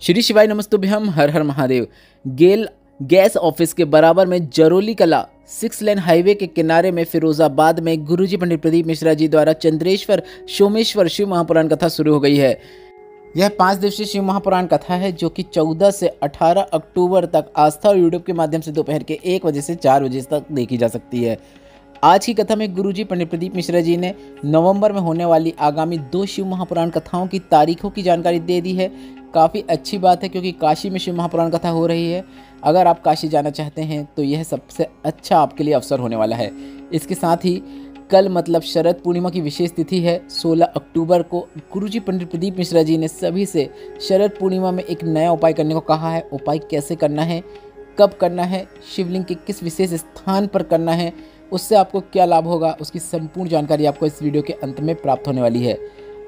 श्री शिवाय नमस्तुभ्यम हर हर महादेव। गेल gas office के बराबर में जरोली कला 6 लेन हाईवे के किनारे में फिरोजाबाद में गुरुजी पंडित प्रदीप मिश्रा जी द्वारा चंद्रेश्वर सोमेश्वर शिव महापुराण कथा शुरू हो गई है। यह 5 दिवसीय शिव महापुराण कथा है जो कि 14 से 18 अक्टूबर तक आस्था और यूट्यूब के माध्यम से दोपहर के 1 बजे से 4 बजे तक देखी जा सकती है। आज की कथा में गुरुजी पंडित प्रदीप मिश्रा जी ने नवंबर में होने वाली आगामी 2 शिव महापुराण कथाओं की तारीखों की जानकारी दे दी है। काफ़ी अच्छी बात है क्योंकि काशी में शिव महापुराण कथा हो रही है। अगर आप काशी जाना चाहते हैं तो यह सबसे अच्छा आपके लिए अवसर होने वाला है। इसके साथ ही कल मतलब शरद पूर्णिमा की विशेष तिथि है 16 अक्टूबर को। गुरुजी पंडित प्रदीप मिश्रा जी ने सभी से शरद पूर्णिमा में एक नया उपाय करने को कहा है। उपाय कैसे करना है, कब करना है, शिवलिंग के किस विशेष स्थान पर करना है, उससे आपको क्या लाभ होगा, उसकी संपूर्ण जानकारी आपको इस वीडियो के अंत में प्राप्त होने वाली है।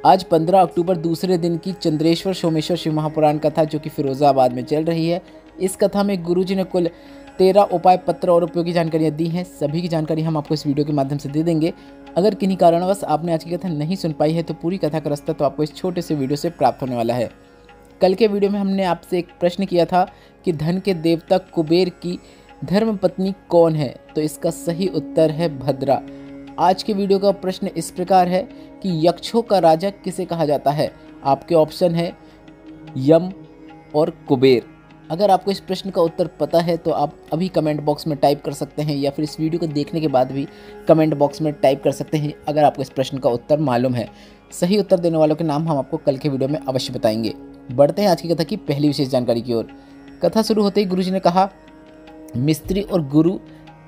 आज 15 अक्टूबर दूसरे दिन की चंद्रेश्वर सोमेश्वर शिव महापुराण कथा जो कि फिरोजाबाद में चल रही है। इस कथा में गुरुजी ने कुल 13 उपाय पत्र और उपयोगी जानकारियाँ दी हैं। सभी की जानकारी हम आपको इस वीडियो के माध्यम से दे देंगे। अगर किन्हीं कारणवश आपने आज की कथा नहीं सुन पाई है तो पूरी कथा का रास्ता तो आपको इस छोटे से वीडियो से प्राप्त होने वाला है। कल के वीडियो में हमने आपसे एक प्रश्न किया था कि धन के देवता कुबेर की धर्म पत्नी कौन है, तो इसका सही उत्तर है भद्रा। आज के वीडियो का प्रश्न इस प्रकार है कि यक्षों का राजा किसे कहा जाता है। आपके ऑप्शन है यम और कुबेर। अगर आपको इस प्रश्न का उत्तर पता है तो आप अभी कमेंट बॉक्स में टाइप कर सकते हैं या फिर इस वीडियो को देखने के बाद भी कमेंट बॉक्स में टाइप कर सकते हैं अगर आपको इस प्रश्न का उत्तर मालूम है। सही उत्तर देने वालों के नाम हम आपको कल के वीडियो में अवश्य बताएंगे। बढ़ते हैं आज की कथा की पहली विशेष जानकारी की ओर। कथा शुरू होते ही गुरुजी ने कहा, मिस्त्री और गुरु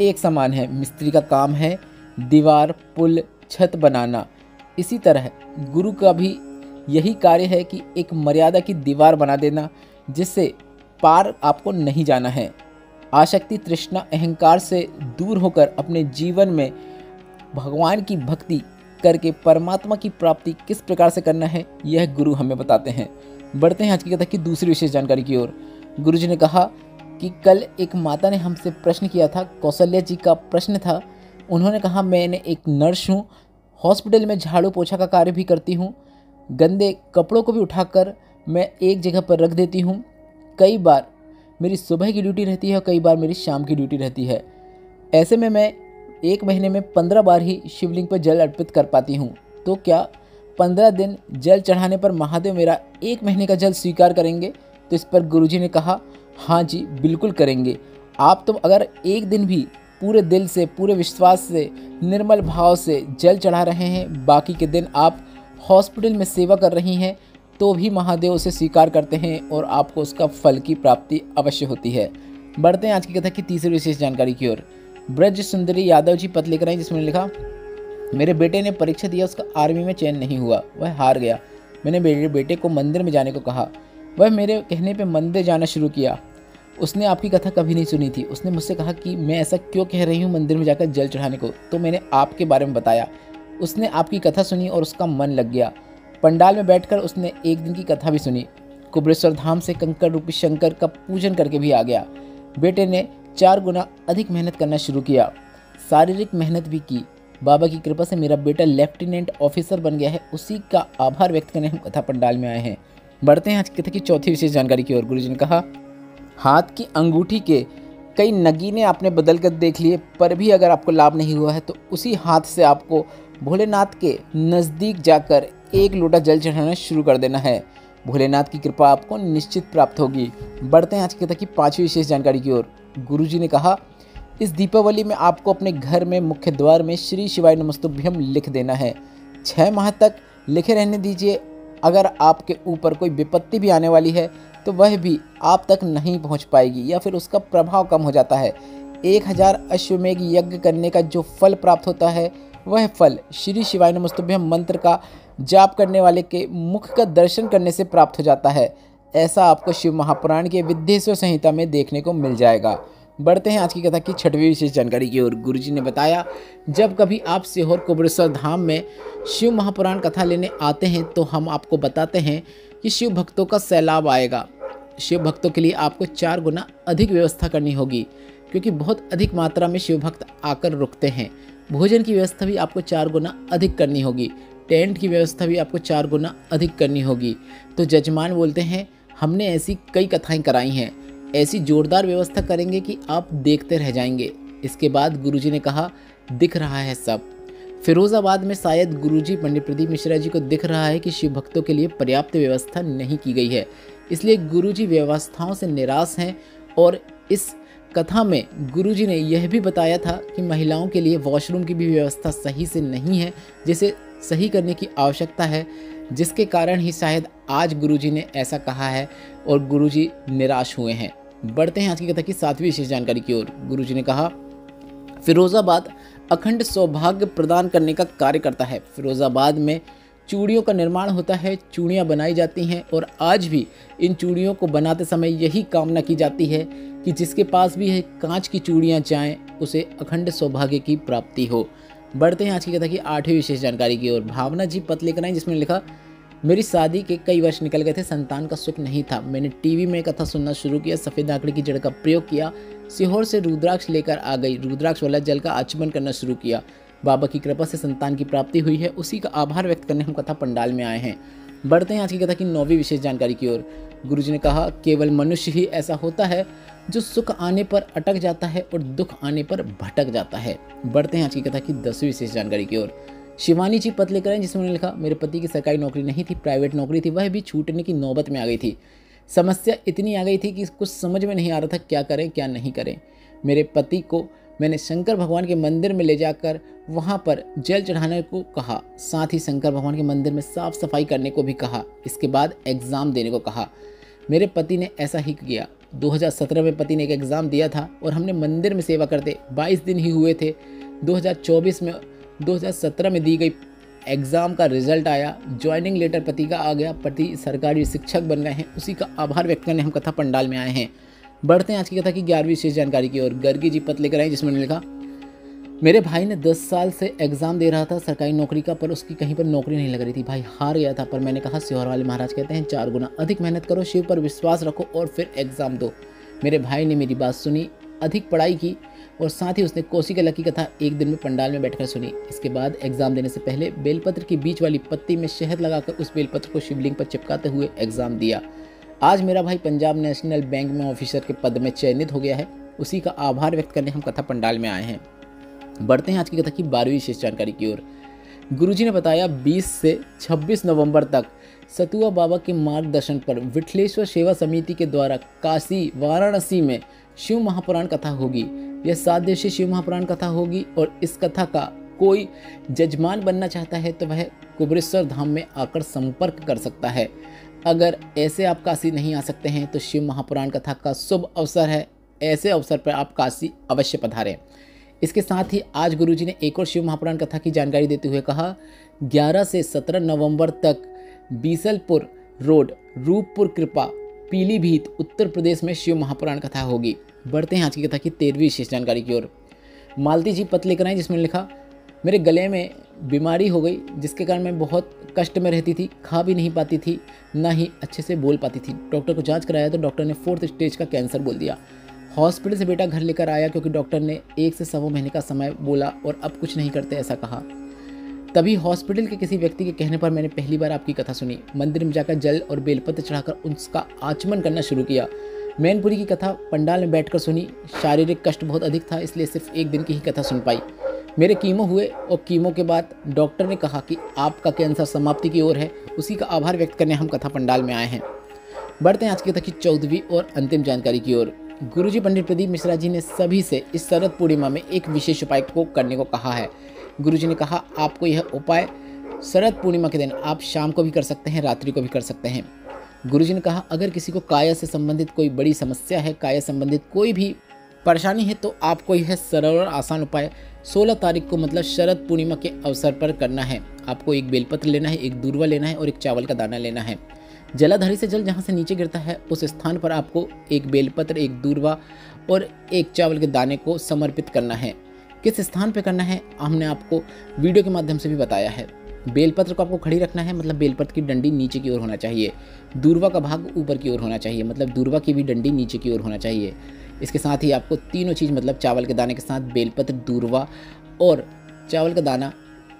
एक समान है। मिस्त्री का काम है दीवार, पुल, छत बनाना। इसी तरह गुरु का भी यही कार्य है कि एक मर्यादा की दीवार बना देना जिससे पार आपको नहीं जाना है। आसक्ति, तृष्णा, अहंकार से दूर होकर अपने जीवन में भगवान की भक्ति करके परमात्मा की प्राप्ति किस प्रकार से करना है यह गुरु हमें बताते हैं। बढ़ते हैं आज की कथा की दूसरी विशेष जानकारी की ओर। गुरुजी ने कहा कि कल एक माता ने हमसे प्रश्न किया था। कौशल्या जी का प्रश्न था। उन्होंने कहा, मैंने एक नर्स हूँ, हॉस्पिटल में झाड़ू पोछा का कार्य भी करती हूँ, गंदे कपड़ों को भी उठाकर मैं एक जगह पर रख देती हूँ। कई बार मेरी सुबह की ड्यूटी रहती है और कई बार मेरी शाम की ड्यूटी रहती है। ऐसे में मैं 1 महीने में 15 बार ही शिवलिंग पर जल अर्पित कर पाती हूँ। तो क्या 15 दिन जल चढ़ाने पर महादेव मेरा 1 महीने का जल स्वीकार करेंगे? तो इस पर गुरुजी ने कहा, हाँ जी बिल्कुल करेंगे। आप तो अगर एक दिन भी पूरे दिल से, पूरे विश्वास से, निर्मल भाव से जल चढ़ा रहे हैं, बाकी के दिन आप हॉस्पिटल में सेवा कर रही हैं, तो भी महादेव उसे स्वीकार करते हैं और आपको उसका फल की प्राप्ति अवश्य होती है। बढ़ते हैं आज की कथा की तीसरी विशेष जानकारी की ओर। ब्रज सुंदरी यादव जी पत्र लेकर आई जिसमें लिखा, मेरे बेटे ने परीक्षा दिया, उसका आर्मी में चयन नहीं हुआ, वह हार गया। मैंने मेरे बेटे को मंदिर में जाने को कहा, वह मेरे कहने पे मंदिर जाना शुरू किया। उसने आपकी कथा कभी नहीं सुनी थी। उसने मुझसे कहा कि मैं ऐसा क्यों कह रही हूँ मंदिर में जाकर जल चढ़ाने को, तो मैंने आपके बारे में बताया। उसने आपकी कथा सुनी और उसका मन लग गया। पंडाल में बैठकर उसने एक दिन की कथा भी सुनी। कुबरेश्वर धाम से कंकड़ रूपी शंकर का पूजन करके भी आ गया। बेटे ने 4 गुना अधिक मेहनत करना शुरू किया, शारीरिक मेहनत भी की। बाबा की कृपा से मेरा बेटा लेफ्टिनेंट ऑफिसर बन गया है। उसी का आभार व्यक्त करने हम कथा पंडाल में आए हैं। बढ़ते हैं आज की कथा की चौथी विशेष जानकारी की ओर। गुरुजी ने कहा, हाथ की अंगूठी के कई नगीने आपने बदल कर देख लिए पर भी अगर आपको लाभ नहीं हुआ है तो उसी हाथ से आपको भोलेनाथ के नज़दीक जाकर 1 लोटा जल चढ़ाना शुरू कर देना है। भोलेनाथ की कृपा आपको निश्चित प्राप्त होगी। बढ़ते हैं आज की कथा की 5वीं विशेष जानकारी की ओर। गुरुजी ने कहा, इस दीपावली में आपको अपने घर में मुख्य द्वार में श्री शिवाय नमस्तुभ्यम लिख देना है। 6 माह तक लिखे रहने दीजिए। अगर आपके ऊपर कोई विपत्ति भी आने वाली है तो वह भी आप तक नहीं पहुंच पाएगी या फिर उसका प्रभाव कम हो जाता है। 1000 अश्वमेघ यज्ञ करने का जो फल प्राप्त होता है वह फल श्री शिवाय नमस्तुभ्यम मंत्र का जाप करने वाले के मुख का दर्शन करने से प्राप्त हो जाता है। ऐसा आपको शिव महापुराण के विद्येश्वर संहिता में देखने को मिल जाएगा। बढ़ते हैं आज की कथा की 6वीं विशेष जानकारी की ओर। गुरुजी ने बताया, जब कभी आप सीहोर कुबरेश्वर धाम में शिव महापुराण कथा लेने आते हैं तो हम आपको बताते हैं कि शिव भक्तों का सैलाब आएगा। शिव भक्तों के लिए आपको 4 गुना अधिक व्यवस्था करनी होगी क्योंकि बहुत अधिक मात्रा में शिव भक्त आकर रुकते हैं। भोजन की व्यवस्था भी आपको 4 गुना अधिक करनी होगी। टेंट की व्यवस्था भी आपको 4 गुना अधिक करनी होगी। तो जजमान बोलते हैं, हमने ऐसी कई कथाएं कराई हैं, ऐसी जोरदार व्यवस्था करेंगे कि आप देखते रह जाएंगे। इसके बाद गुरुजी ने कहा, दिख रहा है सब। फिरोजाबाद में शायद गुरुजी पंडित प्रदीप मिश्रा जी को दिख रहा है कि शिव भक्तों के लिए पर्याप्त व्यवस्था नहीं की गई है, इसलिए गुरुजी व्यवस्थाओं से निराश हैं। और इस कथा में गुरुजी ने यह भी बताया था कि महिलाओं के लिए वॉशरूम की भी व्यवस्था सही से नहीं है, जिसे सही करने की आवश्यकता है, जिसके कारण ही शायद आज गुरुजी ने ऐसा कहा है और गुरुजी निराश हुए हैं। बढ़ते हैं आज की कथा की 7वीं विशेष जानकारी की ओर। गुरुजी ने कहा, फिरोजाबाद अखंड सौभाग्य प्रदान करने का कार्य करता है। फिरोजाबाद में चूड़ियों का निर्माण होता है, चूड़ियाँ बनाई जाती हैं और आज भी इन चूड़ियों को बनाते समय यही कामना की जाती है कि जिसके पास भी है कांच की चूड़ियाँ जाएँ, उसे अखंड सौभाग्य की प्राप्ति हो। बढ़ते हैं आज की कथा की 8वीं विशेष जानकारी की ओर। भावना जी पत्र लेकर आई, जिसमें लिखा, मेरी शादी के कई वर्ष निकल गए थे, संतान का सुख नहीं था। मैंने टीवी में कथा सुनना शुरू किया, सफ़ेद आंकड़े की जड़ का प्रयोग किया, सीहोर से रुद्राक्ष लेकर आ गई, रुद्राक्ष वाला जल का आचमन करना शुरू किया। बाबा की कृपा से संतान की प्राप्ति हुई है, उसी का आभार व्यक्त करने हम कथा पंडाल में आए हैं। बढ़ते हैं आज की कथा की 9वीं विशेष जानकारी की ओर। गुरुजी ने कहा, केवल मनुष्य ही ऐसा होता है जो सुख आने पर अटक जाता है और दुख आने पर भटक जाता है। बढ़ते हैं आज की कथा की 10वीं विशेष जानकारी की ओर। शिवानी जी पत्र लेकर आए, जिसमें उन्होंने लिखा, मेरे पति की सरकारी नौकरी नहीं थी, प्राइवेट नौकरी थी, वह भी छूटने की नौबत में आ गई थी। समस्या इतनी आ गई थी कि कुछ समझ में नहीं आ रहा था क्या करें क्या नहीं करें। मेरे पति को मैंने शंकर भगवान के मंदिर में ले जाकर वहाँ पर जल चढ़ाने को कहा, साथ ही शंकर भगवान के मंदिर में साफ सफाई करने को भी कहा। इसके बाद एग्ज़ाम देने को कहा। मेरे पति ने ऐसा ही किया। 2017 में पति ने एक एग्ज़ाम दिया था और हमने मंदिर में सेवा करते 22 दिन ही हुए थे। 2017 में दी गई एग्ज़ाम का रिजल्ट आया, ज्वाइनिंग लेटर पति का आ गया, पति सरकारी शिक्षक बन गए हैं, उसी का आभार व्यक्त करने हम कथा पंडाल में आए हैं। बढ़ते हैं आज की कथा की 11वीं विशेष जानकारी की ओर। गर्गी जी पत्र लेकर आए, जिसमें लिखा, मेरे भाई ने 10 साल से एग्ज़ाम दे रहा था सरकारी नौकरी का, पर उसकी कहीं पर नौकरी नहीं लग रही थी। भाई हार गया था, पर मैंने कहा, सिहोर वाले महाराज कहते हैं 4 गुना अधिक मेहनत करो, शिव पर विश्वास रखो और फिर एग्ज़ाम दो। मेरे भाई ने मेरी बात सुनी, अधिक पढ़ाई की और साथ ही उसने कोसी कला की कथा एक दिन में पंडाल में बैठकर सुनी। इसके बाद एग्ज़ाम देने से पहले बेलपत्र की बीच वाली पत्ती में शहद लगाकर उस बेलपत्र को शिवलिंग पर चिपकाते हुए एग्ज़ाम दिया। आज मेरा भाई पंजाब नेशनल बैंक में ऑफिसर के पद में चयनित हो गया है, उसी का आभार व्यक्त करने हम कथा पंडाल में आए हैं। बढ़ते हैं आज की कथा की 12वीं विशेष जानकारी की ओर। गुरुजी ने बताया, 20 से 26 नवंबर तक सतुआ बाबा के मार्गदर्शन पर विठलेश्वर सेवा समिति के द्वारा काशी वाराणसी में शिव महापुराण कथा होगी। यह 7 दिवसीय शिव महापुराण कथा होगी और इस कथा का कोई जजमान बनना चाहता है तो वह कुबरेश्वर धाम में आकर संपर्क कर सकता है। अगर ऐसे आप काशी नहीं आ सकते हैं तो शिव महापुराण कथा का शुभ अवसर है, ऐसे अवसर पर आप काशी अवश्य पधारें। इसके साथ ही आज गुरुजी ने एक और शिव महापुराण कथा की जानकारी देते हुए कहा, 11 से 17 नवंबर तक बीसलपुर रोड, रूपपुर कृपा, पीलीभीत, उत्तर प्रदेश में शिव महापुराण कथा होगी। बढ़ते हैं आज की कथा की 13वीं विशेष जानकारी की ओर। मालती जी पत्र लेकर आई, जिसमें लिखा, मेरे गले में बीमारी हो गई, जिसके कारण मैं बहुत कष्ट में रहती थी, खा भी नहीं पाती थी, ना ही अच्छे से बोल पाती थी। डॉक्टर को जांच कराया तो डॉक्टर ने 4th स्टेज का कैंसर बोल दिया। हॉस्पिटल से बेटा घर लेकर आया क्योंकि डॉक्टर ने 1 से 1.25 महीने का समय बोला और अब कुछ नहीं करते ऐसा कहा। तभी हॉस्पिटल के किसी व्यक्ति के कहने पर मैंने पहली बार आपकी कथा सुनी। मंदिर में जाकर जल और बेलपत्र चढ़ाकर उसका आचमन करना शुरू किया। मैनपुरी की कथा पंडाल में बैठकर सुनी। शारीरिक कष्ट बहुत अधिक था, इसलिए सिर्फ 1 दिन की ही कथा सुन पाई। मेरे कीमो हुए और कीमो के बाद डॉक्टर ने कहा कि आपका कैंसर समाप्ति की ओर है, उसी का आभार व्यक्त करने हम कथा पंडाल में आए हैं। बढ़ते हैं आज की कथा की 14वीं और अंतिम जानकारी की ओर। गुरुजी पंडित प्रदीप मिश्रा जी ने सभी से इस शरद पूर्णिमा में एक विशेष उपाय को करने को कहा है। गुरुजी ने कहा, आपको यह उपाय शरद पूर्णिमा के दिन आप शाम को भी कर सकते हैं, रात्रि को भी कर सकते हैं। गुरुजी ने कहा, अगर किसी को काया से संबंधित कोई बड़ी समस्या है, काया संबंधित कोई भी परेशानी है, तो आपको यह सरल और आसान उपाय 16 तारीख को मतलब शरद पूर्णिमा के अवसर पर करना है। आपको एक बेलपत्र लेना है, एक दूर्वा लेना है और एक चावल का दाना लेना है। जलाधारी से जल जहाँ से नीचे गिरता है उस स्थान पर आपको एक बेलपत्र, एक दूर्वा और एक चावल के दाने को समर्पित करना है। किस स्थान पर करना है हमने आपको वीडियो के माध्यम से भी बताया है। बेलपत्र को आपको खड़ी रखना है, मतलब बेलपत्र की डंडी नीचे की ओर होना चाहिए। दूर्वा का भाग ऊपर की ओर होना चाहिए, मतलब दूर्वा की भी डंडी नीचे की ओर होना चाहिए। इसके साथ ही आपको तीनों चीज़ मतलब चावल के दाने के साथ बेलपत्र, दूर्वा और चावल का दाना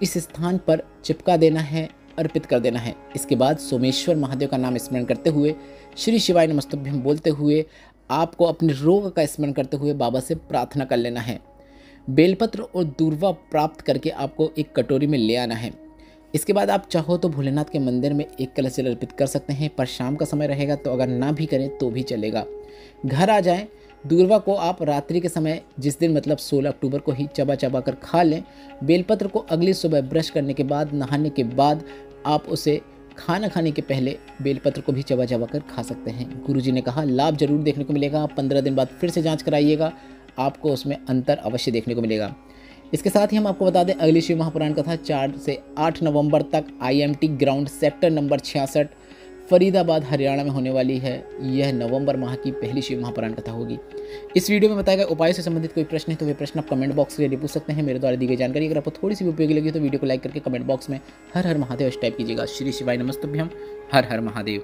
इस स्थान पर चिपका देना है, अर्पित कर देना है। इसके बाद सोमेश्वर महादेव का नाम स्मरण करते हुए श्री शिवाय नमस्तुभ्यम बोलते हुए आपको अपने रोग का स्मरण करते हुए बाबा से प्रार्थना कर लेना है। बेलपत्र और दूर्वा प्राप्त करके आपको एक कटोरी में ले आना है। इसके बाद आप चाहो तो भोलेनाथ के मंदिर में एक कलश जल अर्पित कर सकते हैं, पर शाम का समय रहेगा तो अगर ना भी करें तो भी चलेगा। घर आ जाएं, दूर्वा को आप रात्रि के समय जिस दिन मतलब 16 अक्टूबर को ही चबा चबा कर खा लें। बेलपत्र को अगली सुबह ब्रश करने के बाद, नहाने के बाद आप उसे खाना खाने के पहले बेलपत्र को भी चबा चबा कर खा सकते हैं। गुरुजी ने कहा लाभ जरूर देखने को मिलेगा। आप 15 दिन बाद फिर से जांच कराइएगा, आपको उसमें अंतर अवश्य देखने को मिलेगा। इसके साथ ही हम आपको बता दें अगली शिव महापुराण कथा 4 से 8 नवंबर तक IMT ground sector number 66 Faridabad Haryana में होने वाली है। यह नवंबर माह की पहली शिव महापुराण कथा होगी। इस वीडियो में बताए गए उपाय से संबंधित कोई प्रश्न है तो वे प्रश्न आप कमेंट बॉक्स के जरिए पूछ सकते हैं। मेरे द्वारा दी गई जानकारी अगर आपको थोड़ी सी भी उपयोगी लगी तो वीडियो को लाइक करके कमेंट बॉक्स में हर हर महादेव टाइप कीजिएगा। श्री शिवाय नमस्तुभ्यम। हर हर महादेव।